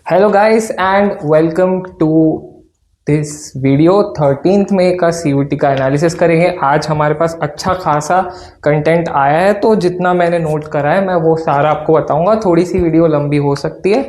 Hello guys and welcome to this video. 13th मई का CUT का एनालिसिस करेंगे। आज हमारे पास अच्छा खासा कंटेंट आया है, तो जितना मैंने नोट करा है मैं वो सारा आपको बताऊंगा। थोड़ी सी वीडियो लंबी हो सकती है,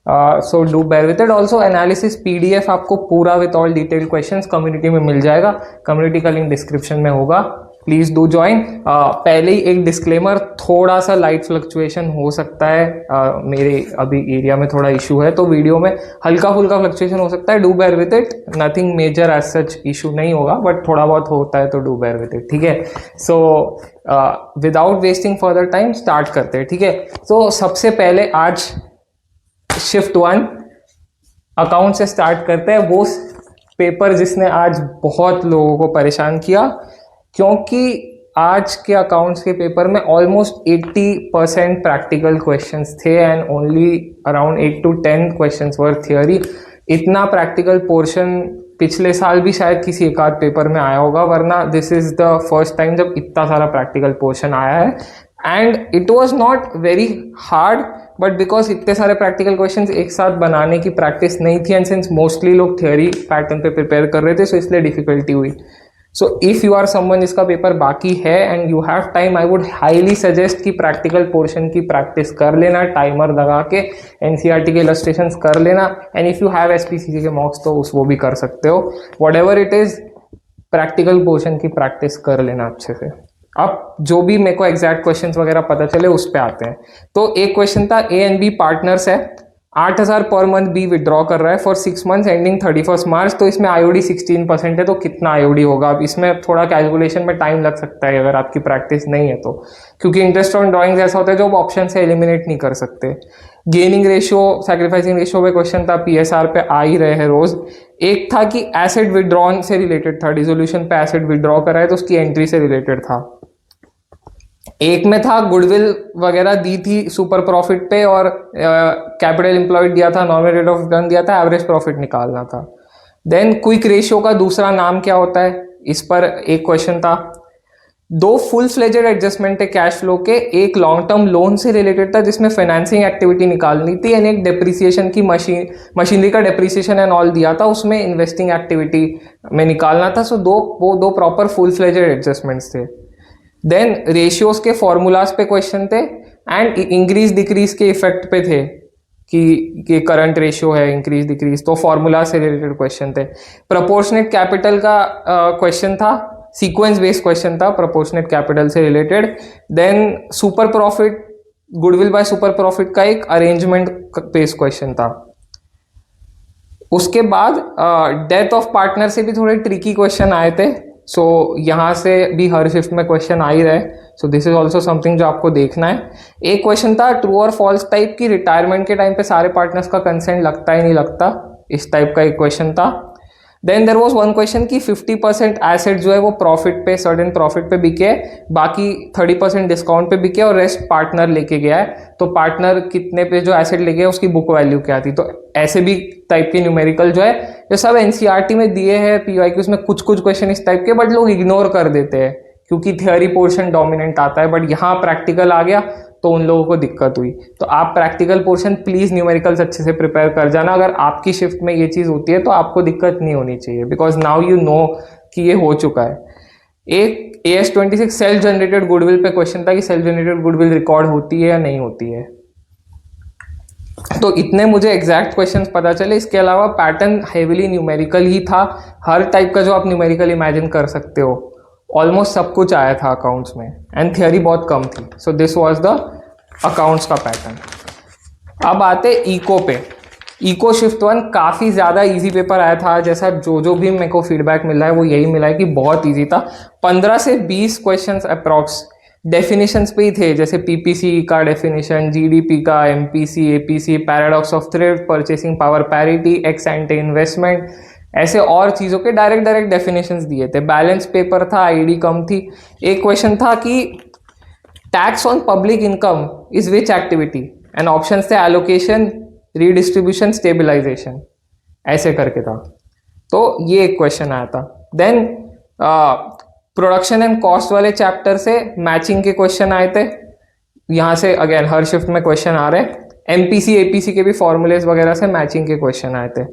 so do bear with it. Also analysis PDF आपको पूरा with all detail questions community में मिल जाएगा। कम्युनिटी का लिंक डिस्क्रिप्शन में होगा, प्लीज डू ज्वाइन। पहले ही एक डिस्क्लेमर, थोड़ा सा लाइट फ्लक्चुएशन हो सकता है। मेरे अभी एरिया में थोड़ा इशू है, तो वीडियो में हल्का फुल्का फ्लक्चुएशन हो सकता है। Do bear with it, nothing major as such issue नहीं होगा, बट थोड़ा बहुत होता है तो डू बेयर विद इट, ठीक है। So without wasting further time start करते हैं, ठीक है। तो सबसे पहले आज शिफ्ट 1 अकाउंट से स्टार्ट करते हैं। वो पेपर जिसने आज बहुत लोगों को परेशान किया, क्योंकि आज के अकाउंट्स के पेपर में ऑलमोस्ट 80% प्रैक्टिकल क्वेश्चंस थे and only around 8 to 10 questions were theory. इतना प्रैक्टिकल पोर्शन पिछले साल भी शायद किसी एक आध पेपर में आया होगा, वरना this is the first time जब इतना सारा प्रैक्टिकल पोर्शन आया है। And it was not very hard, but because इतने सारे प्रैक्टिकल क्वेश्चंस एक साथ बनाने की प्रैक्टिस नहीं थी एंड सिंस मोस्टली लोग थियोरी पैटर्न पे प्रिपेयर कर रहे थे, सो इसलिए डिफिकल्टी हुई। So if you are someone जिसका पेपर बाकी है and you have time, I would highly suggest कि प्रैक्टिकल पोर्शन की प्रैक्टिस कर लेना, टाइमर लगा के एनसीईआरटी के इलस्ट्रेशंस कर लेना। And if you have SPCC के मॉक्स तो वो भी कर सकते हो। Whatever it is, practical portion की प्रैक्टिस कर लेना अच्छे से। अब जो भी मेरे को एग्जैक्ट क्वेश्चंस वगैरह पता चले उस पे आते हैं। तो एक क्वेश्चन था, ए एंड बी पार्टनर्स है, 8,000 पर मंथ बी विड्रॉ कर रहा है फॉर 6 मंथ्स एंडिंग 31 मार्च। तो इसमें आईओडी 16% है, तो कितना आईओडी होगा? अब इसमें थोड़ा कैलकुलेशन में टाइम लग सकता है अगर आपकी प्रैक्टिस नहीं है तो, क्योंकि इंटरेस्ट ऑन ड्राइंग्स ऐसा होता है जो आप ऑप्शन से एलिमिनेट नहीं कर सकते। गेनिंग रेशियो, सैक्रिफाइसिंग रेशियो पे क्वेश्चन था, पीएसआर पे आ ही रहे हैं रोज। एक था कि एसेट विड्रॉन से रिलेटेड था, डिसोल्यूशन पे एसेट विड्रॉ करा है तो उसकी एंट्री से रिलेटेड था। एक में था गुडविल वगैरह दी थी सुपर प्रॉफिट पे, और कैपिटल एम्प्लॉयड दिया था, नॉमिनल रेट ऑफ रिटर्न दिया था, एवरेज प्रॉफिट निकालना था। देन क्विक रेशियो का दूसरा नाम क्या होता है, इस पर एक क्वेश्चन था। दो फुल फ्लेजेड एडजस्टमेंट है कैश फ्लो के, एक लॉन्ग टर्म लोन से रिलेटेड था जिसमें फाइनेंसिंग एक्टिविटी निकालनी थी, एंड एक डेप्रिसिएशन की मशीनरी का डेप्रिसिएशन एंड ऑल दिया था, उसमें इन्वेस्टिंग एक्टिविटी में निकालना था। सो वो दो प्रॉपर फुल फ्लेजेड एडजस्टमेंट्स थे। देन रेशियोज के फॉर्मूलाज पे क्वेश्चन थे एंड इंक्रीज डिक्रीज के इफेक्ट पे थे कि करंट रेशियो है इंक्रीज डिक्रीज, तो फॉर्मूला से रिलेटेड क्वेश्चन थे। प्रोपोर्शनेट कैपिटल का क्वेश्चन था, सीक्वेंस बेस्ड क्वेश्चन था प्रोपोर्शनेट कैपिटल से related. Then super profit, goodwill by super profit का एक अरेंजमेंट बेस्ड क्वेश्चन था। उसके बाद डेथ ऑफ पार्टनर से भी थोड़े ट्रिकी क्वेश्चन आए थे, सो यहाँ से भी हर शिफ्ट में क्वेश्चन आ ही रहे। So this is also something जो आपको देखना है। एक क्वेश्चन था ट्रू और फॉल्स टाइप की, रिटायरमेंट के टाइम पे सारे पार्टनर्स का कंसेंट लगता ही नहीं लगता, इस टाइप का एक क्वेश्चन था। Then there was one question की 50% एसेट जो है वो प्रॉफिट पे, सर्टेन प्रॉफिट पे बिके, बाकी 30% डिस्काउंट पे बिके और रेस्ट पार्टनर लेके गया है, तो पार्टनर कितने पे जो एसेट लेके गया उसकी बुक वैल्यू क्या थी। तो ऐसे भी टाइप के न्यूमेरिकल जो है, जो सब एनसीईआरटी में दिए हैं पीवाईक्यूज में, कुछ कुछ क्वेश्चन इस टाइप के, बट लोग इग्नोर कर देते हैं क्योंकि थियोरी पोर्शन डोमिनेंट आता है, बट यहाँ प्रैक्टिकल आ गया तो उन लोगों को दिक्कत हुई। तो आप प्रैक्टिकल पोर्शन प्लीज न्यूमेरिकल्स अच्छे से प्रिपेयर कर जाना। अगर आपकी शिफ्ट में ये चीज होती है तो आपको दिक्कत नहीं होनी चाहिए, बिकॉज नाउ यू नो कि ये हो चुका है। एक AS26 सेल्फ जनरेटेड गुडविल पे क्वेश्चन था कि सेल्फ जनरेटेड गुडविल रिकॉर्ड होती है या नहीं होती है। तो इतने मुझे एग्जैक्ट क्वेश्चंस पता चले। इसके अलावा पैटर्न हेविली न्यूमेरिकल ही था, हर टाइप का जो आप न्यूमेरिकल इमेजिन कर सकते हो ऑलमोस्ट सब कुछ आया था अकाउंट्स में, एंड थियोरी बहुत कम थी। So this was the accounts का पैटर्न। अब आते इको पे। इको शिफ्ट 1 काफ़ी ज़्यादा इजी पेपर आया था, जैसा जो भी मेरे को फीडबैक मिला है वो यही मिला है कि बहुत इजी था। 15 से 20 क्वेश्चंस अप्रॉक्स डेफिनेशंस पे ही थे, जैसे पीपीसी का डेफिनेशन, जीडीपी का, MPC, APC, paradox of thrift, purchasing power parity, x एंटे investment, ऐसे और चीज़ों के डायरेक्ट डेफिनेशंस दिए थे। बैलेंस पेपर था, आईडी कम थी। एक क्वेश्चन था कि tax on public income is which activity, and option थे एलोकेशन, रीडिस्ट्रीब्यूशन, स्टेबलाइजेशन, ऐसे करके था। तो ये एक क्वेश्चन आया था। देन प्रोडक्शन एंड कॉस्ट वाले चैप्टर से मैचिंग के क्वेश्चन आए थे। यहाँ से अगेन हर शिफ्ट में क्वेश्चन आ रहे हैं। एमपीसी एपीसी के भी फॉर्मूलेस वगैरह से मैचिंग के क्वेश्चन आए थे।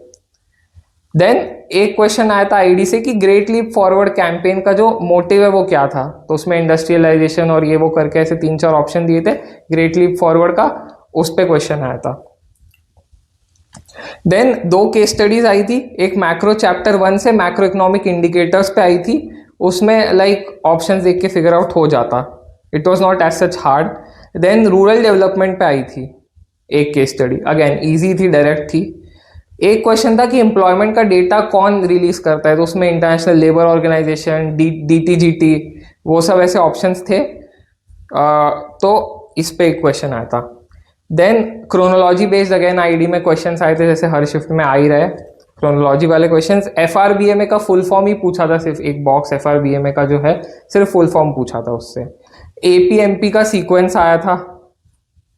देन एक क्वेश्चन आया था आईडी से कि ग्रेट लीप फॉरवर्ड कैंपेन का जो मोटिव है वो क्या था, तो उसमें इंडस्ट्रियलाइजेशन और ये वो करके ऐसे 3-4 ऑप्शन दिए थे, ग्रेट लीप फॉरवर्ड का उस पे क्वेश्चन आया था। देन 2 केस स्टडीज आई थी, एक मैक्रो चैप्टर 1 से मैक्रो इकोनॉमिक इंडिकेटर्स पे आई थी, उसमें लाइक ऑप्शंस देख के फिगर आउट हो जाता, it was not as such hard. Then rural development पे आई थी एक केस स्टडी, अगेन इजी थी, डायरेक्ट थी। एक क्वेश्चन था कि एम्प्लॉयमेंट का डेटा कौन रिलीज करता है, तो उसमें इंटरनेशनल लेबर ऑर्गेनाइजेशन, डीटीजीटी, वो सब ऐसे ऑप्शंस थे। तो इस पे एक क्वेश्चन आया था। Then chronology based again ID में क्वेश्चंस आए थे, जैसे हर शिफ्ट में आ ही रहे क्रोनोलॉजी वाले क्वेश्चंस। एफआरबीएमए का फुल फॉर्म ही पूछा था, सिर्फ एक बॉक्स एफआरबीएमए का जो है सिर्फ फुल फॉर्म पूछा था उससे। एपीएमपी का सीक्वेंस आया था,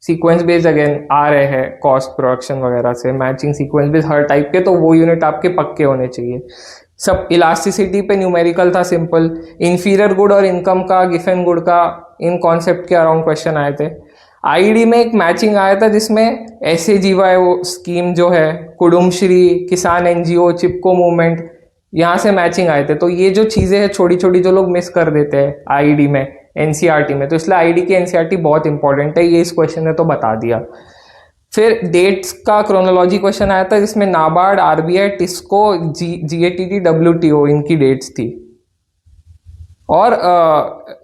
सीक्वेंस बेस्ड अगेन आ रहे हैं कॉस्ट प्रोडक्शन वगैरह से, मैचिंग सीक्वेंस बेस्ड हर टाइप के, तो वो यूनिट आपके पक्के होने चाहिए सब। इलास्टिसिटी पे न्यूमेरिकल था सिंपल। इंफीरियर गुड और इनकम का, गिफन गुड का, इन कॉन्सेप्ट के अराउंड क्वेश्चन आए थे। आईडी में एक मैचिंग आया था जिसमें एसएजीवाई वो स्कीम जो है, कुडुमश्री, किसान एनजीओ, चिपको मूवमेंट, यहाँ से मैचिंग आए थे। तो ये जो चीज़ें हैं छोटी छोटी जो लोग मिस कर देते हैं आईडी में, एनसीईआरटी में, तो इसलिए आईडी की एनसीईआरटी बहुत इंपॉर्टेंट है, ये इस क्वेश्चन ने तो बता दिया। फिर डेट्स का क्रोनोलॉजी क्वेश्चन आया था जिसमें NABARD, RBI, TISCO, GATT, WTO, इनकी डेट्स थी। और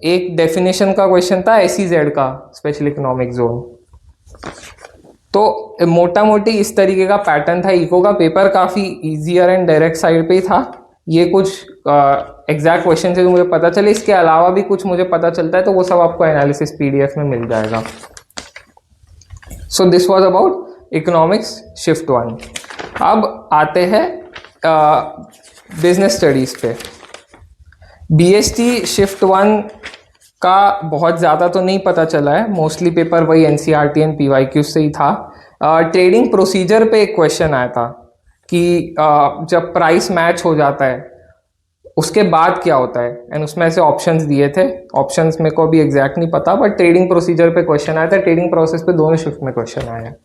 एक डेफिनेशन का क्वेश्चन था एसईजेड का, स्पेशल इकोनॉमिक जोन। तो मोटा मोटी इस तरीके का पैटर्न था। इको का पेपर काफ़ी ईजियर एंड डायरेक्ट साइड पे ही था। ये कुछ एग्जैक्ट क्वेश्चन से जो मुझे पता चले, इसके अलावा भी कुछ मुझे पता चलता है तो वो सब आपको एनालिसिस पीडीएफ में मिल जाएगा। So this was about economics shift 1। अब आते हैं बिजनेस स्टडीज पे। बीएसटी शिफ्ट 1 का बहुत ज़्यादा तो नहीं पता चला है, मोस्टली पेपर वही एनसीईआरटी एंड पीवाईक्यू से ही था। ट्रेडिंग प्रोसीजर पे एक क्वेश्चन आया था कि जब प्राइस मैच हो जाता है उसके बाद क्या होता है, एंड उसमें ऐसे ऑप्शंस दिए थे। ऑप्शंस मेरे को अभी एग्जैक्ट नहीं पता, बट ट्रेडिंग प्रोसीजर पे क्वेश्चन आया था। ट्रेडिंग प्रोसेस पे दोनों शिफ्ट में क्वेश्चन आया है।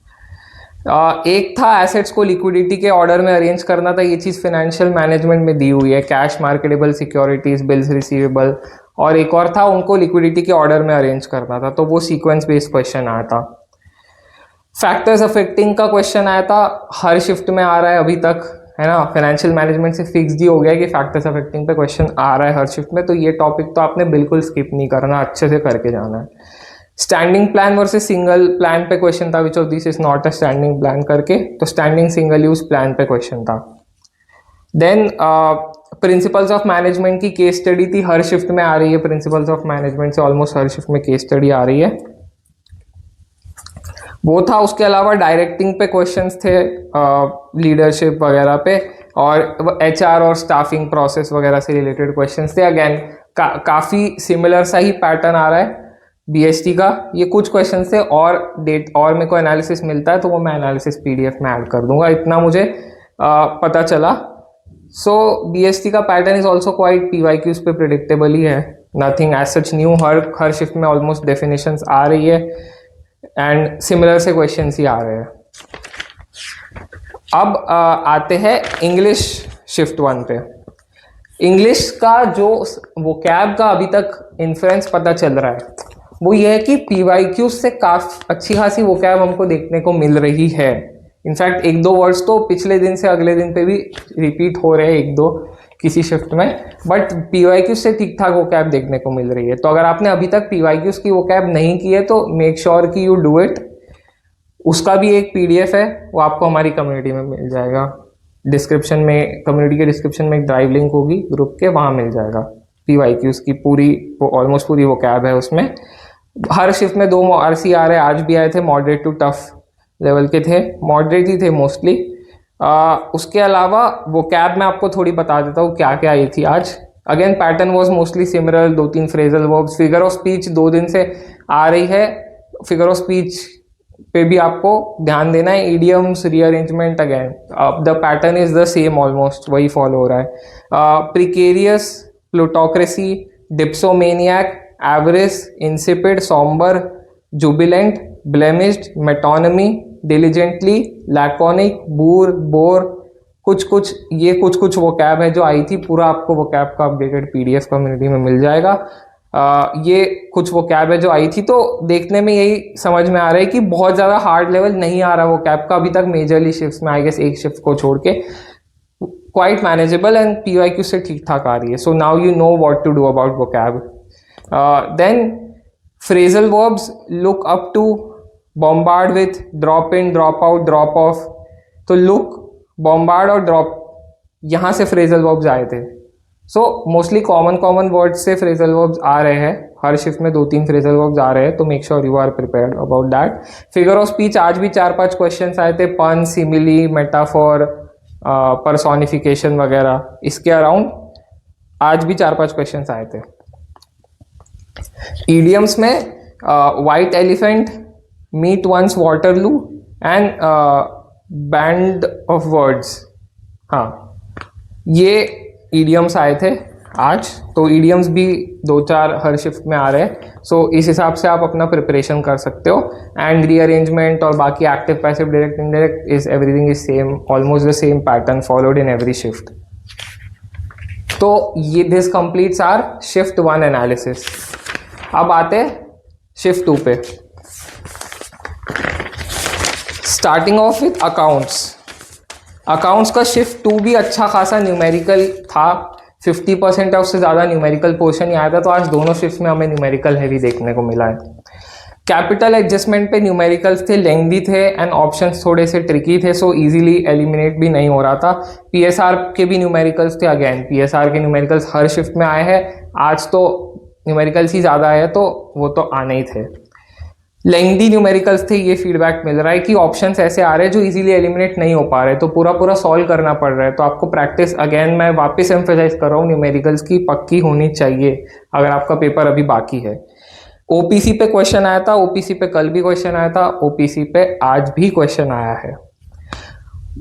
एक था एसेट्स को लिक्विडिटी के ऑर्डर में अरेंज करना था, ये चीज़ फाइनेंशियल मैनेजमेंट में दी हुई है, cash, marketable securities, bills receivable. और एक और था उनको लिक्विडिटी के ऑर्डर में अरेंज करना था, तो वो सीक्वेंस बेस्ड क्वेश्चन आया था। फैक्टर्स अफेक्टिंग का क्वेश्चन आया था, हर शिफ्ट में आ रहा है अभी तक, है ना। फाइनेंशियल मैनेजमेंट से फिक्स ही हो गया है कि फैक्टर्स अफेक्टिंग पे क्वेश्चन आ रहा है हर शिफ्ट में, तो ये टॉपिक तो आपने बिल्कुल स्किप नहीं करना, अच्छे से करके जाना है। Standing plan versus single plan पे क्वेश्चन था, which of this is not a standing plan करके, तो स्टैंडिंग सिंगल यूज प्लान पे क्वेश्चन था। देन प्रिंसिपल्स ऑफ मैनेजमेंट की केस स्टडी थी, हर शिफ्ट में आ रही है। प्रिंसिपल्स ऑफ मैनेजमेंट से ऑलमोस्ट हर शिफ्ट में केस स्टडी आ रही है, वो था। उसके अलावा डायरेक्टिंग पे क्वेश्चंस थे, लीडरशिप वगैरह पे, और एचआर और स्टाफिंग प्रोसेस वगैरह से रिलेटेड क्वेश्चंस थे। अगेन काफ़ी सिमिलर सा ही पैटर्न आ रहा है बीएसटी का। ये कुछ क्वेश्चन से और डेट और मेरे को एनालिसिस मिलता है तो वो मैं एनालिसिस पीडीएफ में ऐड कर दूंगा, इतना मुझे पता चला। सो बीएसटी का pattern is also quite PYQs पे प्रिडिक्टेबल ही है, नथिंग एज सच न्यू। हर शिफ्ट में ऑलमोस्ट डेफिनेशंस आ रही है एंड सिमिलर से क्वेश्चंस ही आ रहे हैं। अब आते हैं इंग्लिश शिफ्ट 1 पे। इंग्लिश का जो वोकैब का अभी तक इन्फ्लुएंस पता चल रहा है वो ये है कि पीवाईक्यू से काफ़ी अच्छी खासी वोकैब हमको देखने को मिल रही है। इनफैक्ट 1-2 वर्ड्स तो पिछले दिन से अगले दिन पे भी रिपीट हो रहे हैं, 1-2 किसी शिफ्ट में, बट पीवाईक्यू से ठीक ठाक वोकैब देखने को मिल रही है। तो अगर आपने अभी तक पीवाईक्यूज की वोकैब नहीं की है तो मेक श्योर कि यू डू इट। उसका भी एक पीडीएफ है, वो आपको हमारी कम्युनिटी में मिल जाएगा, डिस्क्रिप्शन में, कम्युनिटी के डिस्क्रिप्शन में एक ड्राइव लिंक होगी ग्रुप के, वहाँ मिल जाएगा। पीवाईक्यूज की पूरी ऑलमोस्ट पूरी वोकैब है उसमें। हर शिफ्ट में 2 आरसी आ रहे हैं, आज भी आए थे, मॉडरेट टू टफ लेवल के थे, मॉडरेट ही थे मोस्टली। उसके अलावा वो कैब मैं आपको थोड़ी बता देता हूँ क्या क्या आई थी आज। Again pattern was mostly similar, 2-3 phrasal verbs. Figure of speech 2 दिन से आ रही है, फिगर ऑफ स्पीच पे भी आपको ध्यान देना है। Idioms, rearrangement, again the pattern is the same, almost वही फॉलो हो रहा है। Precarious, plutocracy, dipsomaniac, average, insipid, sombre, jubilant, blemished, metonymy, diligently, laconic, boor, bore, कुछ कुछ वो कैब है जो आई थी। पूरा आपको वो कैब का अपडेटेड पीडीएफ कम्युनिटी में मिल जाएगा। ये कुछ वो कैब है जो आई थी, तो देखने में यही समझ में आ रहा है कि बहुत ज़्यादा हार्ड लेवल नहीं आ रहा वो कैब का अभी तक मेजरली शिफ्ट्स में, आई गेस एक शिफ्ट को छोड़ के क्वाइट मैनेजेबल एंड PYQ से ठीक ठाक आ रही है। So now you know what to do about वो cab. Then phrasal verbs, look up to, bombard with, drop in, drop out, drop off. तो लुक, बॉम्बार्ड और ड्रॉप, यहाँ से फ्रेजल वर्ब्स आए थे। सो मोस्टली कॉमन वर्ड्स से phrasal verbs आ रहे हैं, हर शिफ्ट में 2-3 फ्रेजल वर्ब्स आ रहे हैं, तो make sure you are prepared about that. Figure of speech आज भी 4-5 क्वेश्चन आए थे, पन, सिमिली, मेटाफॉर, पर्सोनिफिकेशन वगैरह, इसके अराउंड आज भी 4-5 क्वेश्चन आए थे। ईडियम्स में white elephant, meet one's Waterloo and band of words, हाँ ये ईडियम्स आए थे आज। तो ईडियम्स भी 2-4 हर शिफ्ट में आ रहे हैं। सो इस हिसाब से आप अपना प्रिपरेशन कर सकते हो। एंड रीअरेंजमेंट और बाकी active, passive, direct, indirect is everything is same, almost the same pattern followed in every shift. तो ये this completes our shift 1 analysis. अब आते हैं शिफ्ट 2 पे। Starting off with accounts. Accounts का शिफ्ट 2 भी अच्छा खासा न्यूमेरिकल था, 50% या उससे ज़्यादा न्यूमेरिकल पोर्शन ही आया था। तो आज दोनों शिफ्ट में हमें न्यूमेरिकल हैवी देखने को मिला है। कैपिटल एडजस्टमेंट पे न्यूमेरिकल्स थे, लेंथी थे एंड ऑप्शंस थोड़े से ट्रिकी थे, सो इजीली एलिमिनेट भी नहीं हो रहा था। PSR के भी न्यूमेरिकल्स थे, अगेन PSR के न्यूमेरिकल्स हर शिफ्ट में आए हैं। आज तो न्यूमेरिकल्स ही ज़्यादा आए तो वो तो आने ही थे। लेंथी न्यूमेरिकल्स थे, ये फीडबैक मिल रहा है कि ऑप्शंस ऐसे आ रहे हैं जो इजीली एलिमिनेट नहीं हो पा रहे, तो पूरा सॉल्व करना पड़ रहा है। तो आपको प्रैक्टिस, अगेन मैं वापस एम्फेसाइज कर रहा हूँ, न्यूमेरिकल्स की पक्की होनी चाहिए अगर आपका पेपर अभी बाकी है। OPC पे क्वेश्चन आया था, OPC पे कल भी क्वेश्चन आया था, OPC पे आज भी क्वेश्चन आया है।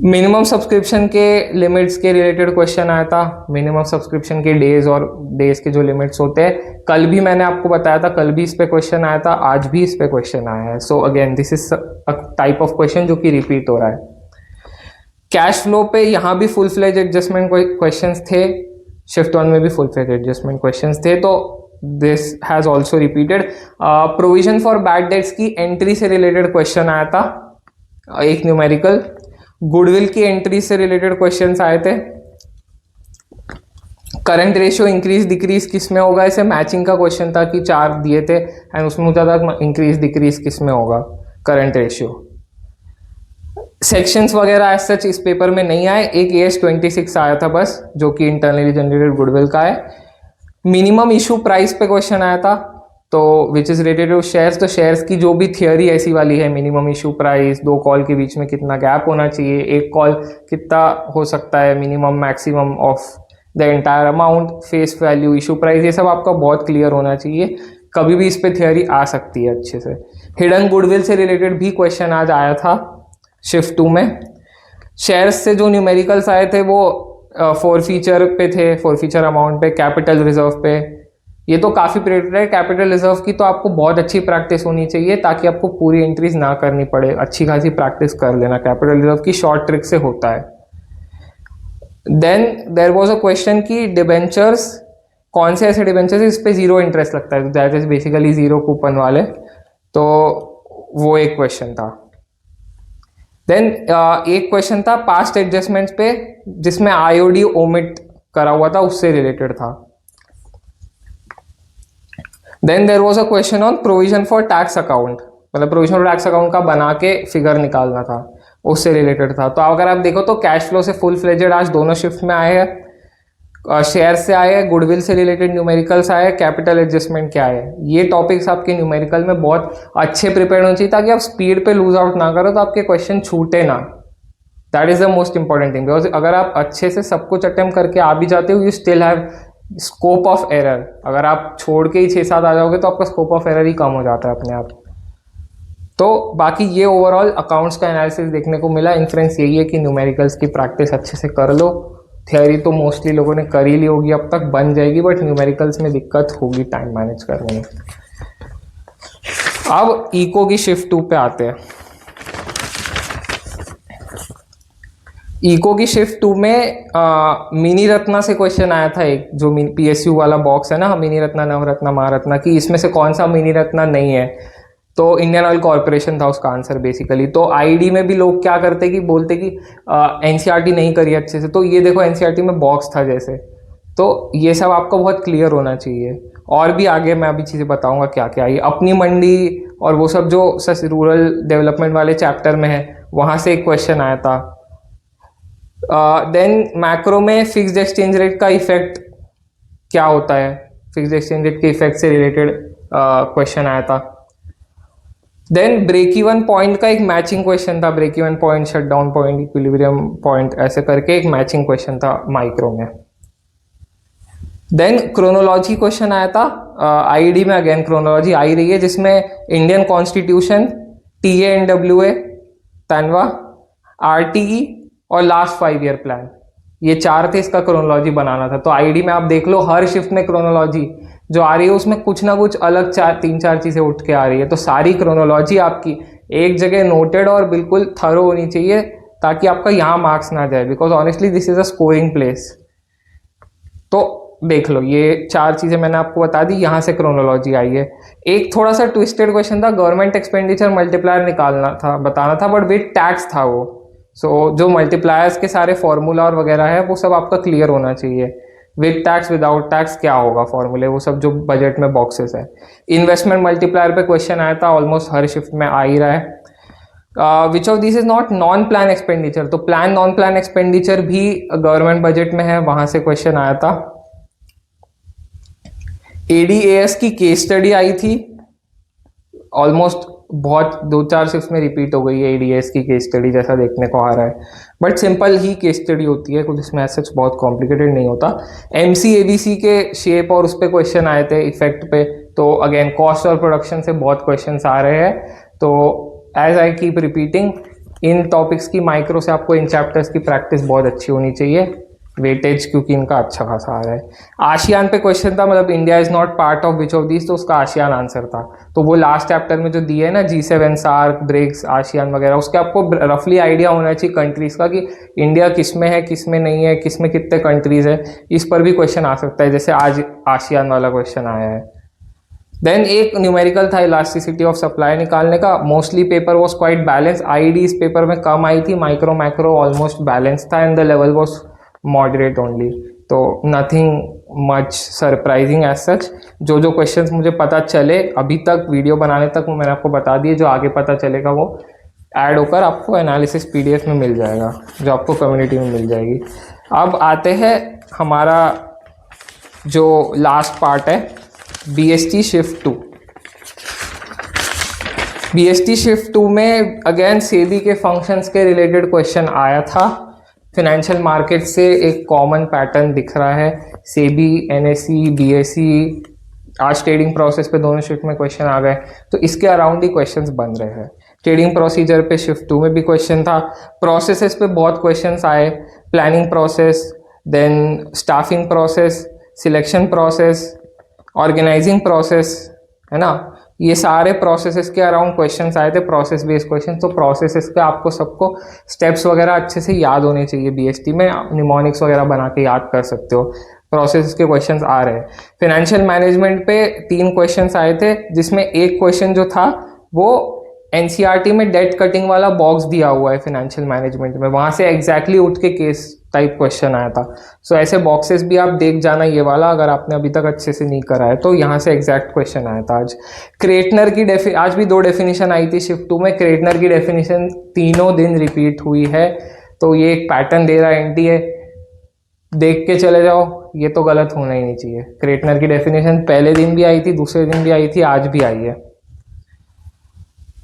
मिनिमम सब्सक्रिप्शन के लिमिट्स के रिलेटेड क्वेश्चन आया था, मिनिमम सब्सक्रिप्शन के डेज और डेज के जो लिमिट्स होते हैं, कल भी मैंने आपको बताया था, कल भी इस पे क्वेश्चन आया था, आज भी इस पे क्वेश्चन आया है। So again this is a type of question जो कि रिपीट हो रहा है। कैश फ्लो पे यहाँ भी फुल फ्लेज एडजस्टमेंट क्वेश्चंस थे, शिफ्ट 1 में भी फुल फ्लेज एडजस्टमेंट क्वेश्चंस थे, तो this has also repeated. Provision for bad debts की एंट्री से रिलेटेड क्वेश्चन आया था, एक न्यूमेरिकल। गुडविल की एंट्री से रिलेटेड क्वेश्चंस आए थे। करंट रेशियो इंक्रीज डिक्रीज किस में होगा, इसे मैचिंग का क्वेश्चन था कि 4 दिए थे एंड उसमें पूछा था इंक्रीज डिक्रीज किस में होगा करंट रेशियो। सेक्शंस वगैरह एज सच इस पेपर में नहीं आए, एक AS26 आया था बस, जो कि इंटरनली जनरेटेड गुडविल का है। मिनिमम इशू प्राइस पे क्वेश्चन आया था, तो which is related to shares. तो शेयर्स की जो भी थियोरी ऐसी वाली है, मिनिमम इशू प्राइस, 2 कॉल के बीच में कितना गैप होना चाहिए, एक कॉल कितना हो सकता है, minimum maximum of the entire amount, face value, issue price, ये सब आपका बहुत क्लियर होना चाहिए। कभी भी इस पे थियोरी आ सकती है अच्छे से। हिडन गुडविल से रिलेटेड भी क्वेश्चन आज आया था शिफ्ट 2 में। शेयर्स से जो न्यूमेरिकल्स आए थे वो फॉरफीचर पे थे, फॉरफीचर अमाउंट पे, कैपिटल रिजर्व पे। ये तो काफ़ी प्रेडिक्टेड है। कैपिटल रिजर्व की तो आपको बहुत अच्छी प्रैक्टिस होनी चाहिए ताकि आपको पूरी एंट्रीज ना करनी पड़े, अच्छी खासी प्रैक्टिस कर लेना। कैपिटल रिजर्व की शॉर्ट ट्रिक से होता है। Then there was a question कि डिबेंचर्स, कौन से ऐसे डिबेंचर्स इस पे 0 इंटरेस्ट लगता है, दैट इज बेसिकली 0 कूपन वाले, तो वो एक क्वेश्चन था। देन एक क्वेश्चन था पास्ट एडजस्टमेंट्स पे, जिसमें IOD ओमिट करा हुआ था, उससे रिलेटेड था। Then there was a question on provision for tax account, मतलब प्रोविजन फॉर टैक्स अकाउंट का बना के फिगर निकालना था, उससे रिलेटेड था। तो अगर आप देखो तो कैश फ्लो से फुल फ्लेजेड आज दोनों शिफ्ट में आए हैं, शेयर से आए हैं, गुडविल से रिलेटेड न्यूमेरिकल्स आए, कैपिटल एडजस्टमेंट क्या है, ये टॉपिक्स आपके न्यूमेरिकल में बहुत अच्छे प्रिपेयर होने चाहिए ताकि आप स्पीड पे लूज आउट ना करो, तो आपके क्वेश्चन छूटे ना। That is the most important thing, because अगर आप अच्छे से सब कुछ अटेम्प्ट करके आ भी जाते हो, you still have scope of error. अगर आप छोड़ के ही 6-7 आ जाओगे तो आपका स्कोप ऑफ एरर ही कम हो जाता है अपने आप। तो बाकी ये ओवरऑल अकाउंट्स का एनालिसिस देखने को मिला। इन्फ्रेंस यही है कि न्यूमेरिकल्स की प्रैक्टिस अच्छे से कर लो। थियोरी तो मोस्टली लोगों ने कर ही ली होगी, अब तक बन जाएगी, बट न्यूमेरिकल्स में दिक्कत होगी टाइम मैनेज करने में। अब इको की शिफ्ट 2 पे आते हैं। इको की शिफ्ट 2 में मिनी रत्ना से क्वेश्चन आया था, एक जो PSU वाला बॉक्स है ना, मिनी रत्ना, नवरत्ना, महारत्ना की, इसमें से कौन सा मिनी रत्ना नहीं है, तो इंडियन ऑयल कॉर्पोरेशन था उसका आंसर बेसिकली। तो आईडी में भी लोग क्या करते कि बोलते कि एनसीईआरटी नहीं करी अच्छे से, तो ये देखो एनसीईआरटी में बॉक्स था जैसे, तो ये सब आपको बहुत क्लियर होना चाहिए। और भी आगे मैं अभी चीज़ें बताऊंगा क्या क्या आई, अपनी मंडी और वो सब जो रूरल डेवलपमेंट वाले चैप्टर में है, वहाँ से एक क्वेश्चन आया था। देन मैक्रो में फिक्स्ड एक्सचेंज रेट का इफेक्ट क्या होता है, फिक्स्ड एक्सचेंज रेट के इफेक्ट से रिलेटेड क्वेश्चन आया था। देन ब्रेक इवन पॉइंट का एक मैचिंग क्वेश्चन था, break even point, shutdown point, equilibrium point, ऐसे करके एक मैचिंग क्वेश्चन था माइक्रो में। देन क्रोनोलॉजी क्वेश्चन आया था आईडी में, अगेन क्रोनोलॉजी आई रही है, जिसमें इंडियन कॉन्स्टिट्यूशन, TANWA, तनवा, RTE और लास्ट 5 ईयर प्लान, ये 4 थे, इसका क्रोनोलॉजी बनाना था। तो आईडी में आप देख लो हर शिफ्ट में क्रोनोलॉजी जो आ रही है उसमें कुछ ना कुछ अलग 3-4 चीज़ें उठ के आ रही है, तो सारी क्रोनोलॉजी आपकी एक जगह नोटेड और बिल्कुल थरो होनी चाहिए, ताकि आपका यहाँ मार्क्स ना जाए, because honestly this is a scoring place. तो देख लो ये 4 चीज़ें मैंने आपको बता दी, यहाँ से क्रोनोलॉजी आई है। एक थोड़ा सा ट्विस्टेड क्वेश्चन था, गवर्नमेंट एक्सपेंडिचर मल्टीप्लायर निकालना था, बताना था, बट विद टैक्स था वो। सो जो मल्टीप्लायर्स के सारे फॉर्मूला और वगैरह है वो सब आपका क्लियर होना चाहिए, विद टैक्स, विदाउट टैक्स क्या होगा फॉर्मूले, वो सब जो बजट में बॉक्सेस है। इन्वेस्टमेंट मल्टीप्लायर पे क्वेश्चन आया था, ऑलमोस्ट हर शिफ्ट में आ ही रहा है। Which of this is not non plan expenditure, तो प्लान नॉन प्लान एक्सपेंडिचर भी गवर्नमेंट बजट में है, वहां से क्वेश्चन आया था। ADAS की केस स्टडी आई थी, ऑलमोस्ट बहुत 2-4 शिफ्ट में रिपीट हो गई है ADAS की केस स्टडी, जैसा देखने को आ रहा है, but simple he case study होती है, कुछ इसमें ऐसा बहुत कॉम्प्लिकेटेड नहीं होता। MCABC के शेप और उस पर क्वेश्चन आए थे, इफेक्ट पे, तो अगेन कॉस्ट और प्रोडक्शन से बहुत क्वेश्चन आ रहे हैं। तो एज आई कीप रिपीटिंग, इन टॉपिक्स की माइक्रो से आपको इन चैप्टर्स की प्रैक्टिस बहुत अच्छी होनी चाहिए, वेटेज क्योंकि इनका अच्छा खासा आ रहा है। आशियान पे क्वेश्चन था, मतलब India is not part of which of this, तो उसका आशियान आंसर था। तो वो लास्ट चैप्टर में जो दिए है ना, G7, सार्क, ब्रिक्स, आशियान वगैरह, उसके आपको रफली आइडिया होना चाहिए कंट्रीज का कि इंडिया किस में है, किस में नहीं है, किस में कितने कंट्रीज है, इस पर भी क्वेश्चन आ सकता है, जैसे आज आशियान वाला क्वेश्चन आया है। देन एक न्यूमेरिकल था इलास्टिसिटी ऑफ सप्लाई निकालने का, mostly paper was quite balance, ID इस पेपर में कम आई थी, माइक्रो मैक्रो ऑलमोस्ट बैलेंस था, and the level was moderate only, तो nothing much surprising as such. जो जो क्वेश्चंस मुझे पता चले अभी तक वीडियो बनाने तक वो मैंने आपको बता दिए, जो आगे पता चलेगा वो ऐड होकर आपको एनालिसिस PDF में मिल जाएगा, जो आपको कम्युनिटी में मिल जाएगी। अब आते हैं हमारा जो लास्ट पार्ट है, BST शिफ्ट 2। BST शिफ्ट 2 में अगेन सेबी के फंक्शंस के रिलेटेड क्वेश्चन आया था। फिनेंशियल मार्केट से एक कॉमन पैटर्न दिख रहा है, सेबी, NSE, BSE, आज ट्रेडिंग प्रोसेस पे दोनों शिफ्ट में क्वेश्चन आ गए, तो इसके अराउंड ही क्वेश्चंस बन रहे हैं। ट्रेडिंग प्रोसीजर पे शिफ्ट 2 में भी क्वेश्चन था, प्रोसेसेस पे बहुत क्वेश्चंस आए, planning process, then staffing process, selection process, organising process, है ना, ये सारे प्रोसेसेस के अराउंड क्वेश्चंस आए थे, प्रोसेस बेस्ड क्वेश्चन। तो प्रोसेसेस के आपको सबको स्टेप्स वगैरह अच्छे से याद होने चाहिए, BST में निमोनिक्स वगैरह बना के याद कर सकते हो, प्रोसेस के क्वेश्चंस आ रहे हैं। फिनेंशियल मैनेजमेंट पे 3 क्वेश्चंस आए थे, जिसमें एक क्वेश्चन जो था वो NCERT में डेट कटिंग वाला बॉक्स दिया हुआ है फिनेंशियल मैनेजमेंट में, वहाँ से एग्जैक्टली उठ के केस टाइप क्वेश्चन आया था। सो ऐसे बॉक्सेस भी आप देख जाना, ये वाला अगर आपने अभी तक अच्छे से नहीं करा है तो यहाँ से एग्जैक्ट क्वेश्चन आया था आज। क्रेटनर की आज भी 2 डेफिनेशन आई थी शिफ्ट 2 में, क्रेटनर की डेफिनेशन तीनों दिन रिपीट हुई है, तो ये एक पैटर्न दे रहा है NTA, देख के चले जाओ, ये तो गलत होना ही नहीं चाहिए। क्रेटनर की डेफिनेशन पहले दिन भी आई थी, दूसरे दिन भी आई थी, आज भी आई है।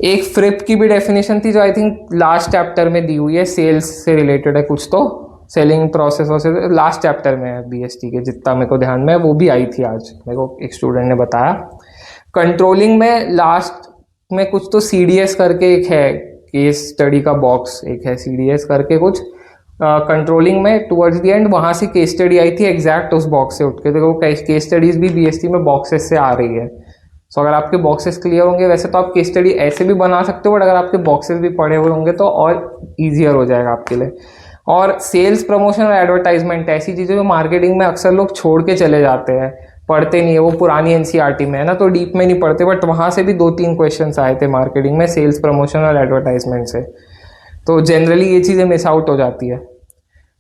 एक फ्रिप की भी डेफिनेशन थी जो आई थिंक लास्ट चैप्टर में दी हुई है, सेल्स से रिलेटेड है कुछ, तो सेलिंग प्रोसेस लास्ट चैप्टर में है BST के, जितना मेरे को ध्यान में है, वो भी आई थी आज, मेरे को एक स्टूडेंट ने बताया। कंट्रोलिंग में लास्ट में कुछ तो CDS करके एक है, केस स्टडी का बॉक्स एक है, CDS करके कुछ, कंट्रोलिंग में टुवर्ड्स द एंड वहाँ से केस स्टडी आई थी एग्जैक्ट उस बॉक्स से उठ के, तो केस स्टडीज भी BST में बॉक्सेस से आ रही है। सो अगर आपके बॉक्सेस क्लियर होंगे, वैसे तो आप केस स्टडी ऐसे भी बना सकते हो, बट अगर आपके बॉक्सेस भी पड़े हुए होंगे तो और ईजियर हो जाएगा आपके लिए। और सेल्स प्रमोशन और एडवर्टाइजमेंट ऐसी चीज़ें जो मार्केटिंग में अक्सर लोग छोड़ के चले जाते हैं, पढ़ते नहीं है, वो पुरानी एनसीईआरटी में है ना, तो डीप में नहीं पढ़ते, बट वहाँ से भी 2-3 क्वेश्चंस आए थे मार्केटिंग में सेल्स प्रमोशन और एडवर्टाइजमेंट से, तो जनरली ये चीज़ें मिस आउट हो जाती है।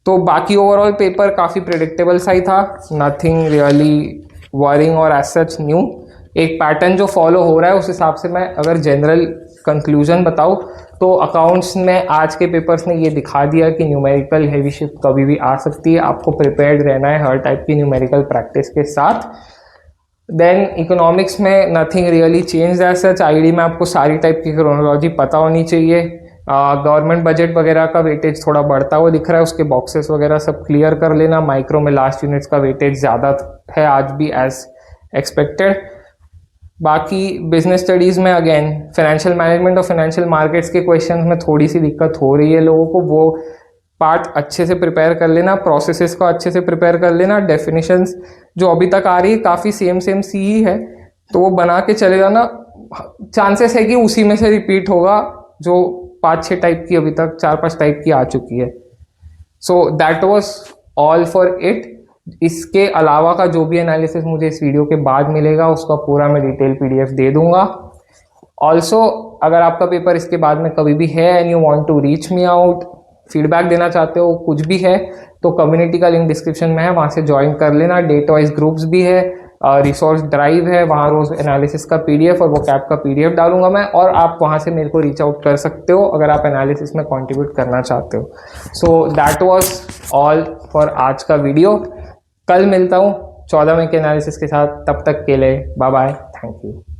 तो बाकी ओवरऑल पेपर काफ़ी प्रिडिक्टेबल सा ही था, नथिंग रियली वरिंग और एज सच न्यू। एक पैटर्न जो फॉलो हो रहा है उस हिसाब से मैं अगर जनरल कंक्लूजन बताऊँ तो अकाउंट्स में आज के पेपर्स ने ये दिखा दिया कि न्यूमेरिकल हैवी शिफ्ट कभी भी आ सकती है, आपको प्रिपेयर्ड रहना है हर टाइप की न्यूमेरिकल प्रैक्टिस के साथ। देन इकोनॉमिक्स में nothing really change as such, ID में आपको सारी टाइप की क्रोनोलॉजी पता होनी चाहिए। गवर्नमेंट बजट वगैरह का वेटेज थोड़ा बढ़ता हुआ दिख रहा है, उसके बॉक्सेस वगैरह सब क्लियर कर लेना। माइक्रो में लास्ट यूनिट्स का वेटेज ज़्यादा है आज भी एज एक्सपेक्टेड। बाकी बिजनेस स्टडीज़ में अगेन फाइनेंशियल मैनेजमेंट और फाइनेंशियल मार्केट्स के क्वेश्चंस में थोड़ी सी दिक्कत हो रही है लोगों को, वो पार्ट अच्छे से प्रिपेयर कर लेना, प्रोसेसेस को अच्छे से प्रिपेयर कर लेना। डेफिनेशंस जो अभी तक आ रही है काफ़ी सेम सी ही है, तो वो बना के चले जाना, चांसेस है कि उसी में से रिपीट होगा जो 5-6 टाइप की अभी तक 4-5 टाइप की आ चुकी है। So that was all for it. इसके अलावा का जो भी एनालिसिस मुझे इस वीडियो के बाद मिलेगा उसका पूरा मैं डिटेल PDF दे दूंगा। ऑल्सो अगर आपका पेपर इसके बाद में कभी भी है and you want to reach me out, feedback देना चाहते हो, कुछ भी है, तो कम्युनिटी का लिंक डिस्क्रिप्शन में है, वहाँ से ज्वाइन कर लेना। डेट वाइज ग्रुप्स भी है, रिसोर्स ड्राइव है, वहाँ रोज एनालिसिस का PDF और वो कैप का PDF डालूंगा मैं, और आप वहाँ से मेरे को रीच आउट कर सकते हो अगर आप एनालिसिस में कंट्रीब्यूट करना चाहते हो। So that was all for आज का वीडियो। कल मिलता हूँ 14 मई के एनालिसिस के साथ, तब तक के लिए बाय बाय, थैंक यू।